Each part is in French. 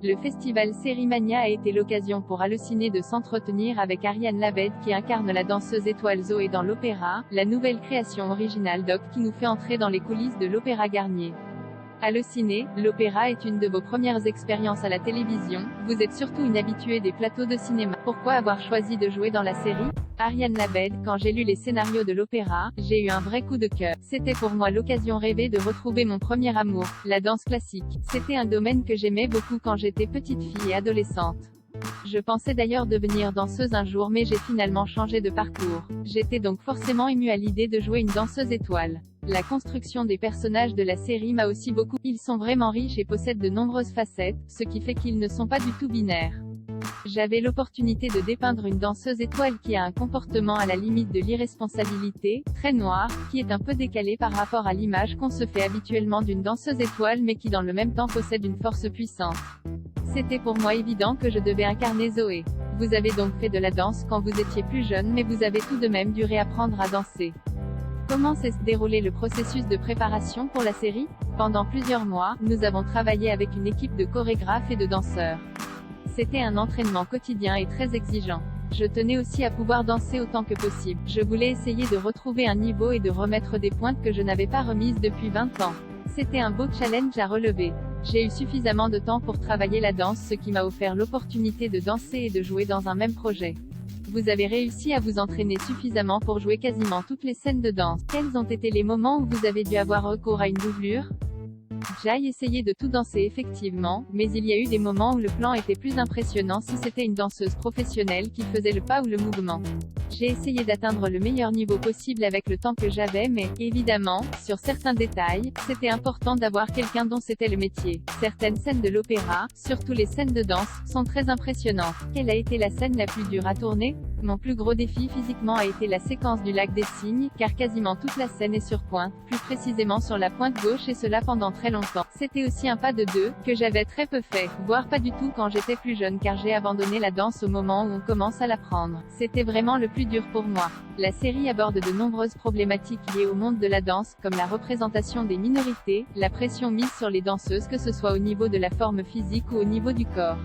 Le festival Sérimania a été l'occasion pour Allociné de s'entretenir avec Ariane Labed qui incarne la danseuse étoile Zoé dans l'opéra, la nouvelle création originale d'Oc qui nous fait entrer dans les coulisses de l'Opéra Garnier. Allociné, l'opéra est une de vos premières expériences à la télévision, vous êtes surtout une habituée des plateaux de cinéma. Pourquoi avoir choisi de jouer dans la série? Ariane Labed, quand j'ai lu les scénarios de l'opéra, j'ai eu un vrai coup de cœur. C'était pour moi l'occasion rêvée de retrouver mon premier amour, la danse classique. C'était un domaine que j'aimais beaucoup quand j'étais petite fille et adolescente. Je pensais d'ailleurs devenir danseuse un jour mais j'ai finalement changé de parcours. J'étais donc forcément émue à l'idée de jouer une danseuse étoile. La construction des personnages de la série m'a aussi beaucoup. Ils sont vraiment riches et possèdent de nombreuses facettes, ce qui fait qu'ils ne sont pas du tout binaires. J'avais l'opportunité de dépeindre une danseuse étoile qui a un comportement à la limite de l'irresponsabilité, très noir, qui est un peu décalé par rapport à l'image qu'on se fait habituellement d'une danseuse étoile mais qui dans le même temps possède une force puissante. C'était pour moi évident que je devais incarner Zoé. Vous avez donc fait de la danse quand vous étiez plus jeune mais vous avez tout de même dû réapprendre à danser. Comment s'est déroulé le processus de préparation pour la série? Pendant plusieurs mois, nous avons travaillé avec une équipe de chorégraphes et de danseurs. C'était un entraînement quotidien et très exigeant. Je tenais aussi à pouvoir danser autant que possible. Je voulais essayer de retrouver un niveau et de remettre des pointes que je n'avais pas remises depuis 20 ans. C'était un beau challenge à relever. J'ai eu suffisamment de temps pour travailler la danse, ce qui m'a offert l'opportunité de danser et de jouer dans un même projet. Vous avez réussi à vous entraîner suffisamment pour jouer quasiment toutes les scènes de danse. Quels ont été les moments où vous avez dû avoir recours à une doublure? J'ai essayé de tout danser effectivement, mais il y a eu des moments où le plan était plus impressionnant si c'était une danseuse professionnelle qui faisait le pas ou le mouvement. J'ai essayé d'atteindre le meilleur niveau possible avec le temps que j'avais mais, évidemment, sur certains détails, c'était important d'avoir quelqu'un dont c'était le métier. Certaines scènes de l'opéra, surtout les scènes de danse, sont très impressionnantes. Quelle a été la scène la plus dure à tourner? Mon plus gros défi physiquement a été la séquence du lac des Cygnes, car quasiment toute la scène est sur pointe, plus précisément sur la pointe gauche et cela pendant très longtemps. C'était aussi un pas de deux, que j'avais très peu fait, voire pas du tout quand j'étais plus jeune car j'ai abandonné la danse au moment où on commence à l'apprendre. C'était vraiment le plus dur pour moi. La série aborde de nombreuses problématiques liées au monde de la danse, comme la représentation des minorités, la pression mise sur les danseuses que ce soit au niveau de la forme physique ou au niveau du corps.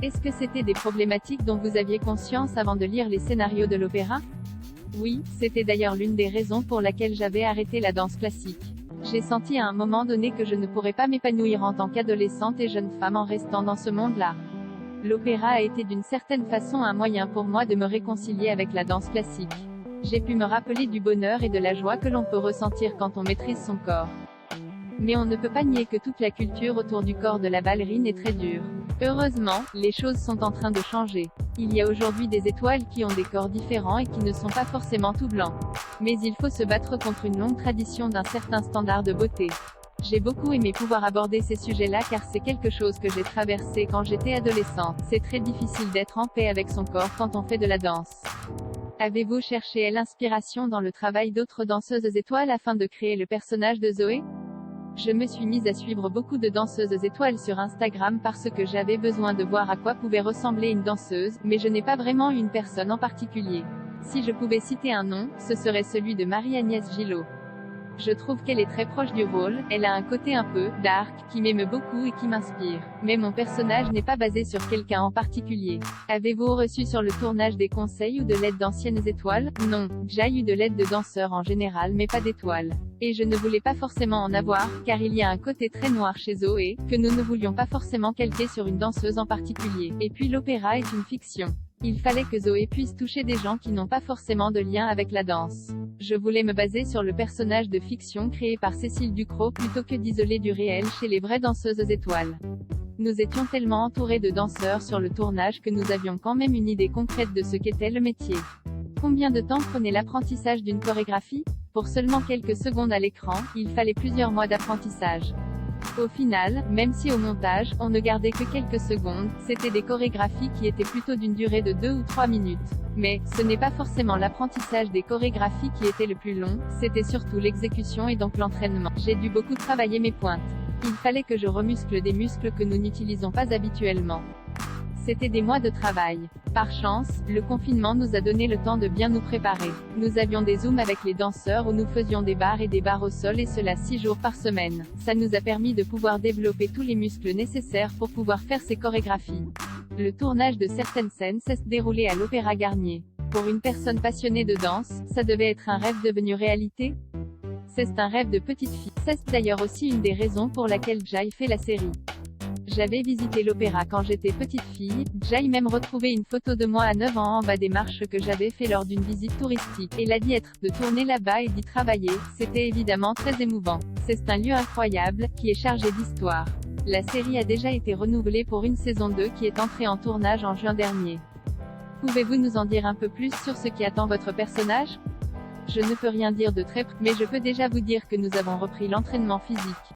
Est-ce que c'était des problématiques dont vous aviez conscience avant de lire les scénarios de l'opéra? Oui, c'était d'ailleurs l'une des raisons pour laquelle j'avais arrêté la danse classique. J'ai senti à un moment donné que je ne pourrais pas m'épanouir en tant qu'adolescente et jeune femme en restant dans ce monde-là. L'opéra a été d'une certaine façon un moyen pour moi de me réconcilier avec la danse classique. J'ai pu me rappeler du bonheur et de la joie que l'on peut ressentir quand on maîtrise son corps. Mais on ne peut pas nier que toute la culture autour du corps de la ballerine est très dure. Heureusement, les choses sont en train de changer. Il y a aujourd'hui des étoiles qui ont des corps différents et qui ne sont pas forcément tout blancs. Mais il faut se battre contre une longue tradition d'un certain standard de beauté. J'ai beaucoup aimé pouvoir aborder ces sujets-là car c'est quelque chose que j'ai traversé quand j'étais adolescente. C'est très difficile d'être en paix avec son corps quand on fait de la danse. Avez-vous cherché l'inspiration dans le travail d'autres danseuses étoiles afin de créer le personnage de Zoé? Je me suis mise à suivre beaucoup de danseuses étoiles sur Instagram parce que j'avais besoin de voir à quoi pouvait ressembler une danseuse, mais je n'ai pas vraiment eu une personne en particulier. Si je pouvais citer un nom, ce serait celui de Marie-Agnès Gillot. Je trouve qu'elle est très proche du rôle, elle a un côté un peu dark, qui m'aime beaucoup et qui m'inspire. Mais mon personnage n'est pas basé sur quelqu'un en particulier. Avez-vous reçu sur le tournage des conseils ou de l'aide d'anciennes étoiles? Non, j'ai eu de l'aide de danseurs en général mais pas d'étoiles. Et je ne voulais pas forcément en avoir, car il y a un côté très noir chez Zoé, que nous ne voulions pas forcément calquer sur une danseuse en particulier. Et puis l'opéra est une fiction. Il fallait que Zoé puisse toucher des gens qui n'ont pas forcément de lien avec la danse. Je voulais me baser sur le personnage de fiction créé par Cécile Ducrot plutôt que d'isoler du réel chez les vraies danseuses étoiles. Nous étions tellement entourés de danseurs sur le tournage que nous avions quand même une idée concrète de ce qu'était le métier. Combien de temps prenait l'apprentissage d'une chorégraphie? Pour seulement quelques secondes à l'écran, il fallait plusieurs mois d'apprentissage. Au final, même si au montage, on ne gardait que quelques secondes, c'était des chorégraphies qui étaient plutôt d'une durée de 2 ou 3 minutes. Mais, ce n'est pas forcément l'apprentissage des chorégraphies qui était le plus long, c'était surtout l'exécution et donc l'entraînement. J'ai dû beaucoup travailler mes pointes. Il fallait que je remuscle des muscles que nous n'utilisons pas habituellement. C'était des mois de travail. Par chance, le confinement nous a donné le temps de bien nous préparer. Nous avions des zooms avec les danseurs où nous faisions des barres et des barres au sol et cela 6 jours par semaine. Ça nous a permis de pouvoir développer tous les muscles nécessaires pour pouvoir faire ces chorégraphies. Le tournage de certaines scènes s'est déroulé à l'Opéra Garnier. Pour une personne passionnée de danse, ça devait être un rêve devenu réalité? C'est un rêve de petite fille. C'est d'ailleurs aussi une des raisons pour laquelle Jai fait la série. J'avais visité l'opéra quand j'étais petite fille, Jai même retrouvé une photo de moi à 9 ans en bas des marches que j'avais fait lors d'une visite touristique, et l'a dit être, de tourner là-bas et d'y travailler, c'était évidemment très émouvant. C'est un lieu incroyable, qui est chargé d'histoire. La série a déjà été renouvelée pour une saison 2 qui est entrée en tournage en juin dernier. Pouvez-vous nous en dire un peu plus sur ce qui attend votre personnage? Je ne peux rien dire de très près, mais je peux déjà vous dire que nous avons repris l'entraînement physique.